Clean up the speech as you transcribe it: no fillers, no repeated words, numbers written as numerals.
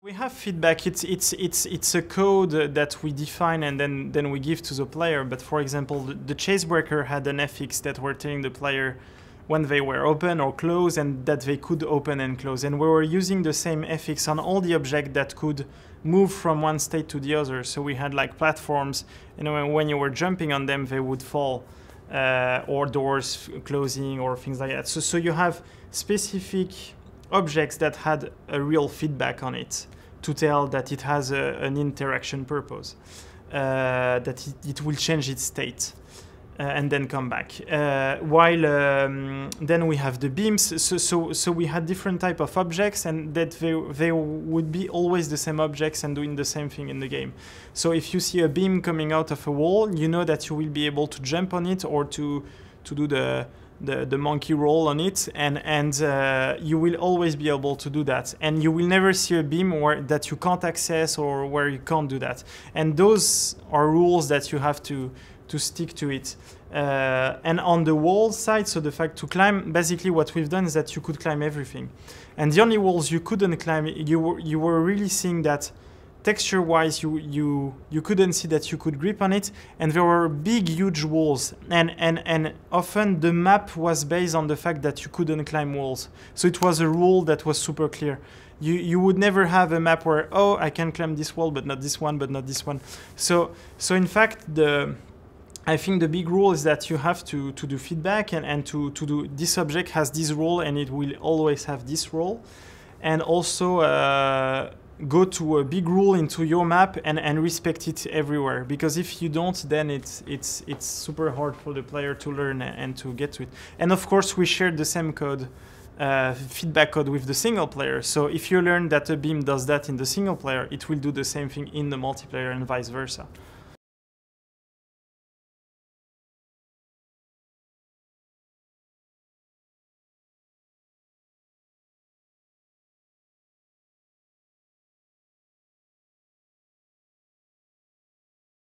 We have feedback. It's a code that we define and then we give to the player. But for example, the chase breaker had an FX that were telling the player when they were open or closed and that they could open and close. And we were using the same FX on all the objects that could move from one state to the other. So we had like platforms, you know, when you were jumping on them, they would fall, or doors closing or things like that. So you have specific objects that had a real feedback on it to tell that it has an interaction purpose, that it will change its state. And then come back. While then we have the beams. So we had different type of objects, and that they would be always the same objects and doing the same thing in the game. So if you see a beam coming out of a wall, you know that you will be able to jump on it or to do the monkey roll on it, and you will always be able to do that. And you will never see a beam that you can't access or where you can't do that. And those are rules that you have to stick to it. And on the wall side, so the fact to climb, basically what we've done is that you could climb everything. And the only walls you couldn't climb, you were really seeing that texture-wise, you couldn't see that you could grip on it, and there were big, huge walls. And often the map was based on the fact that you couldn't climb walls. So it was a rule that was super clear. You would never have a map where, oh, I can climb this wall, but not this one, but not this one. So in fact, I think the big rule is that you have to do feedback and to do this object has this role and it will always have this role. And also go to a big rule into your map and respect it everywhere. Because if you don't, then it's super hard for the player to learn and to get to it. And of course, we shared the same code, feedback code with the single player. So if you learn that a beam does that in the single player, it will do the same thing in the multiplayer and vice versa.